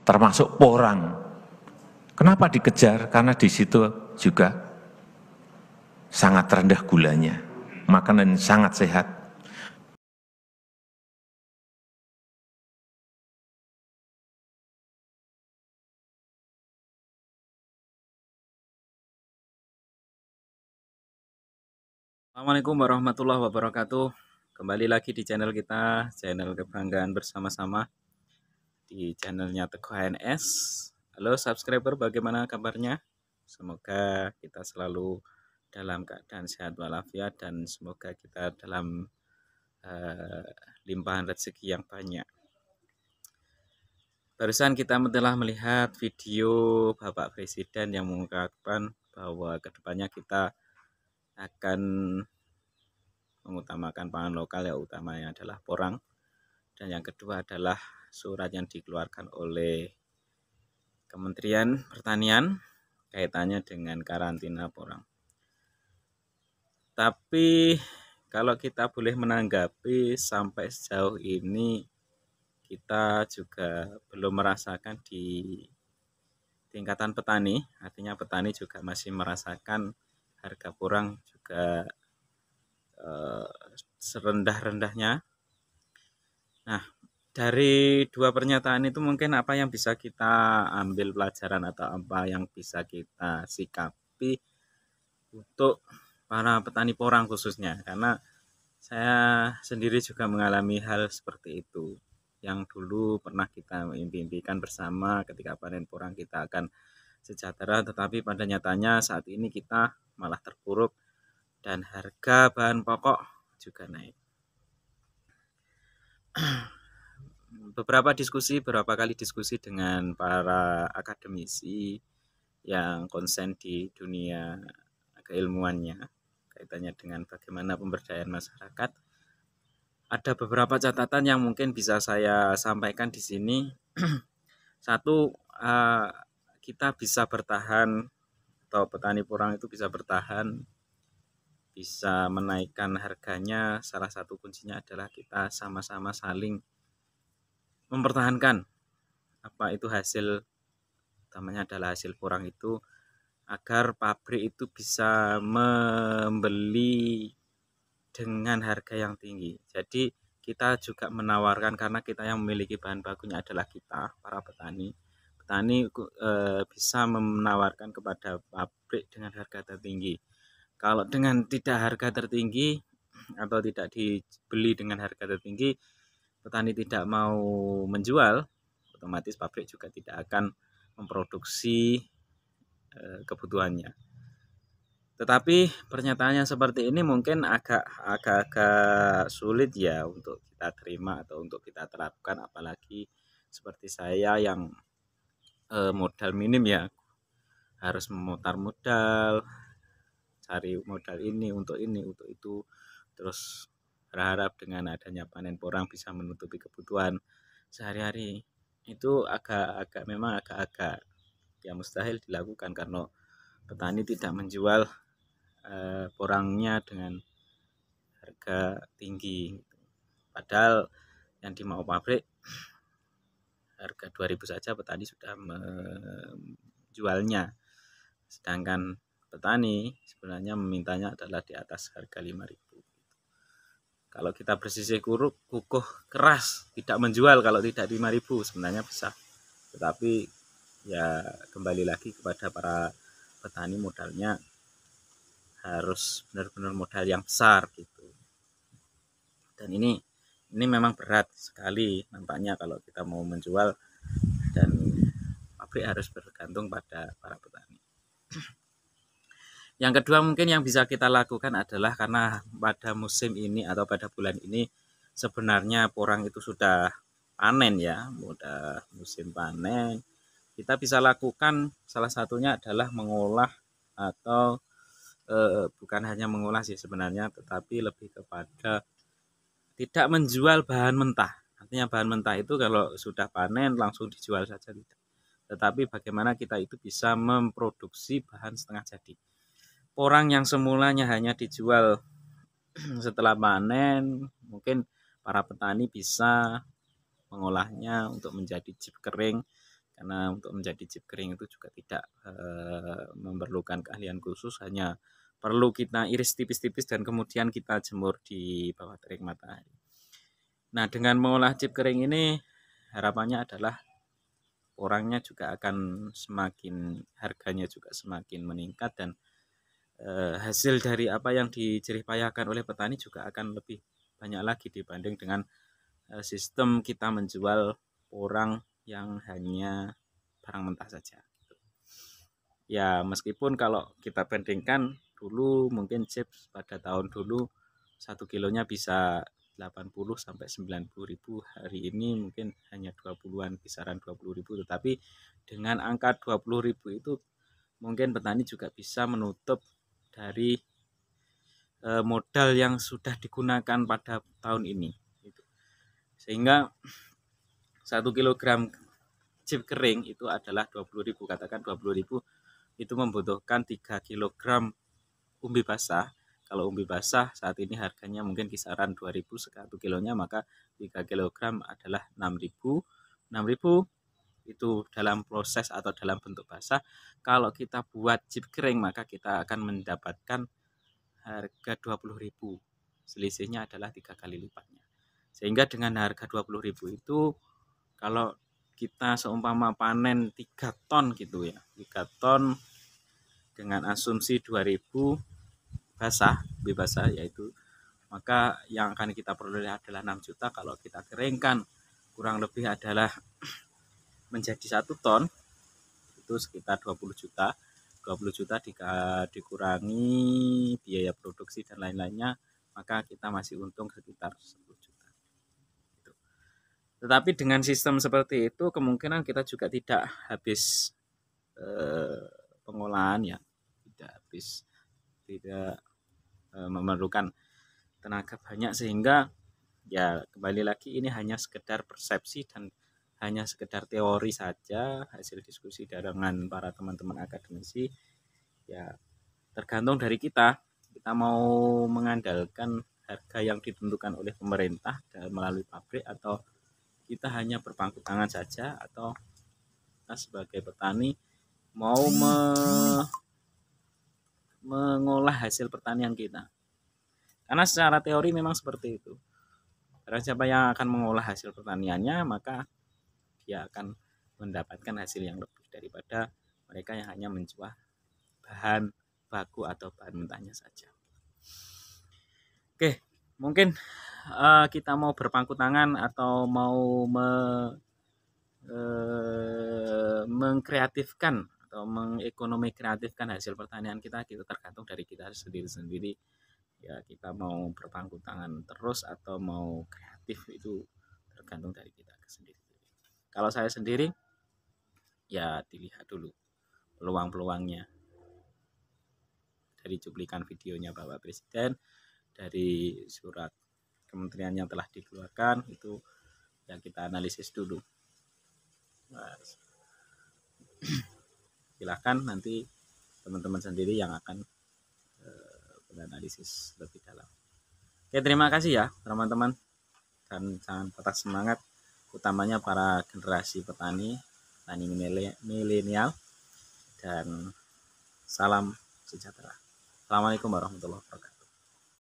termasuk porang. Kenapa dikejar? Karena di situ juga sangat rendah gulanya, makanan sangat sehat. Assalamualaikum warahmatullahi wabarakatuh. Kembali lagi di channel kita, channel kebanggaan bersama-sama, di channelnya Teguh HNS. Halo subscriber, bagaimana kabarnya? Semoga kita selalu dalam keadaan sehat walafiat dan semoga kita dalam limpahan rezeki yang banyak. Barusan kita telah melihat video Bapak Presiden yang mengungkapkan bahwa kedepannya kita akan mengutamakan pangan lokal, yang utamanya adalah porang, dan yang kedua adalah surat yang dikeluarkan oleh Kementerian Pertanian kaitannya dengan karantina porang. Tapi kalau kita boleh menanggapi, sampai sejauh ini kita juga belum merasakan di tingkatan petani, artinya petani juga masih merasakan harga porang juga serendah-rendahnya. Nah, dari dua pernyataan itu mungkin apa yang bisa kita ambil pelajaran atau apa yang bisa kita sikapi untuk para petani porang khususnya, karena saya sendiri juga mengalami hal seperti itu, yang dulu pernah kita impikan bersama ketika panen porang kita akan sejahtera, tetapi pada nyatanya saat ini kita malah terpuruk dan harga bahan pokok juga naik. Beberapa kali diskusi dengan para akademisi yang konsen di dunia keilmuannya kaitannya dengan bagaimana pemberdayaan masyarakat. Ada beberapa catatan yang mungkin bisa saya sampaikan di sini. Satu, kita bisa bertahan atau petani porang itu bisa bertahan, bisa menaikkan harganya. Salah satu kuncinya adalah kita sama-sama saling mempertahankan apa itu hasil, utamanya adalah hasil porang itu, agar pabrik itu bisa membeli dengan harga yang tinggi. Jadi kita juga menawarkan, karena kita yang memiliki bahan bakunya adalah kita para petani. Petani bisa menawarkan kepada pabrik dengan harga tertinggi. Kalau dengan tidak harga tertinggi atau tidak dibeli dengan harga tertinggi, petani tidak mau menjual, otomatis pabrik juga tidak akan memproduksi kebutuhannya. Tetapi pernyataannya seperti ini mungkin agak sulit ya untuk kita terima atau untuk kita terapkan, apalagi seperti saya yang modal minim ya, harus memutar modal, cari modal ini untuk itu, terus berharap dengan adanya panen porang bisa menutupi kebutuhan sehari-hari. Itu memang agak ya mustahil dilakukan, karena petani tidak menjual porangnya dengan harga tinggi. Padahal yang dimau pabrik harga 2.000 saja petani sudah menjualnya. Sedangkan petani sebenarnya memintanya adalah di atas harga 5.000. Kalau kita bersisih kukuh keras tidak menjual kalau tidak 5.000 sebenarnya bisa. Tetapi ya kembali lagi kepada para petani, modalnya harus benar-benar modal yang besar gitu. Dan ini memang berat sekali nampaknya kalau kita mau menjual, dan pabrik harus bergantung pada para petani. Yang kedua mungkin yang bisa kita lakukan adalah, karena pada musim ini atau pada bulan ini sebenarnya porang itu sudah panen ya, sudah musim panen. Kita bisa lakukan salah satunya adalah mengolah, atau bukan hanya mengolah sih sebenarnya, tetapi lebih kepada tidak menjual bahan mentah. Artinya bahan mentah itu kalau sudah panen langsung dijual saja tidak. Tetapi bagaimana kita itu bisa memproduksi bahan setengah jadi. Porang yang semulanya hanya dijual setelah panen, mungkin para petani bisa mengolahnya untuk menjadi chip kering, Karena untuk menjadi chip kering itu juga tidak memerlukan keahlian khusus, hanya perlu kita iris tipis-tipis dan kemudian kita jemur di bawah terik matahari. Nah, dengan mengolah chip kering ini harapannya adalah orangnya juga akan semakin, harganya juga semakin meningkat, dan hasil dari apa yang dijerihpayakan oleh petani juga akan lebih banyak lagi dibanding dengan sistem kita menjual orang yang hanya barang mentah saja. Ya, meskipun kalau kita bandingkan dulu mungkin chips pada tahun dulu 1 kilonya bisa 80 sampai 90 ribu, hari ini mungkin hanya 20-an, kisaran 20 ribu, tetapi dengan angka 20 ribu itu mungkin petani juga bisa menutup dari modal yang sudah digunakan pada tahun ini. Sehingga 1 kilogram chip kering itu adalah 20 ribu, katakan 20 ribu itu membutuhkan 3 kilogram umbi basah. Kalau umbi basah saat ini harganya mungkin kisaran 2.000 1 kilonya, maka 3 kilogram adalah 6.000. 6.000 itu dalam proses atau dalam bentuk basah. Kalau kita buat chip kering maka kita akan mendapatkan harga 20.000. Selisihnya adalah 3 kali lipatnya. Sehingga dengan harga 20.000 itu kalau kita seumpama panen 3 ton gitu ya, 3 ton dengan asumsi 2.000 basah, basah yaitu, maka yang akan kita peroleh adalah 6 juta. Kalau kita keringkan kurang lebih adalah menjadi 1 ton, itu sekitar 20 juta. 20 juta dikurangi biaya produksi dan lain-lainnya, maka kita masih untung sekitar 10 juta. Tetapi dengan sistem seperti itu kemungkinan kita juga tidak habis pengolahan ya, tidak memerlukan tenaga banyak, sehingga ya kembali lagi ini hanya sekedar persepsi dan hanya sekedar teori saja, hasil diskusi dengan para teman-teman akademisi. Ya tergantung dari kita mau mengandalkan harga yang ditentukan oleh pemerintah dan melalui pabrik, atau kita hanya berpangku tangan saja, atau kita sebagai petani mau mengolah hasil pertanian kita. Karena secara teori memang seperti itu. Karena siapa yang akan mengolah hasil pertaniannya, maka dia akan mendapatkan hasil yang lebih daripada mereka yang hanya menjual bahan baku atau bahan mentahnya saja. Oke, mungkin kita mau berpangku tangan atau mau mengkreatifkan atau mengekonomi kreatifkan hasil pertanian kita tergantung dari kita sendiri-sendiri. Ya, kita mau berpangku tangan terus atau mau kreatif, itu tergantung dari kita sendiri. Kalau saya sendiri, ya dilihat dulu peluang-peluangnya dari cuplikan videonya Bapak Presiden, dari surat kementerian yang telah dikeluarkan, itu yang kita analisis dulu. Nah, silahkan nanti teman-teman sendiri yang akan analisis lebih dalam. Oke, terima kasih ya teman-teman, dan jangan patah semangat, utamanya para generasi petani milenial, dan salam sejahtera. Assalamualaikum warahmatullahi wabarakatuh.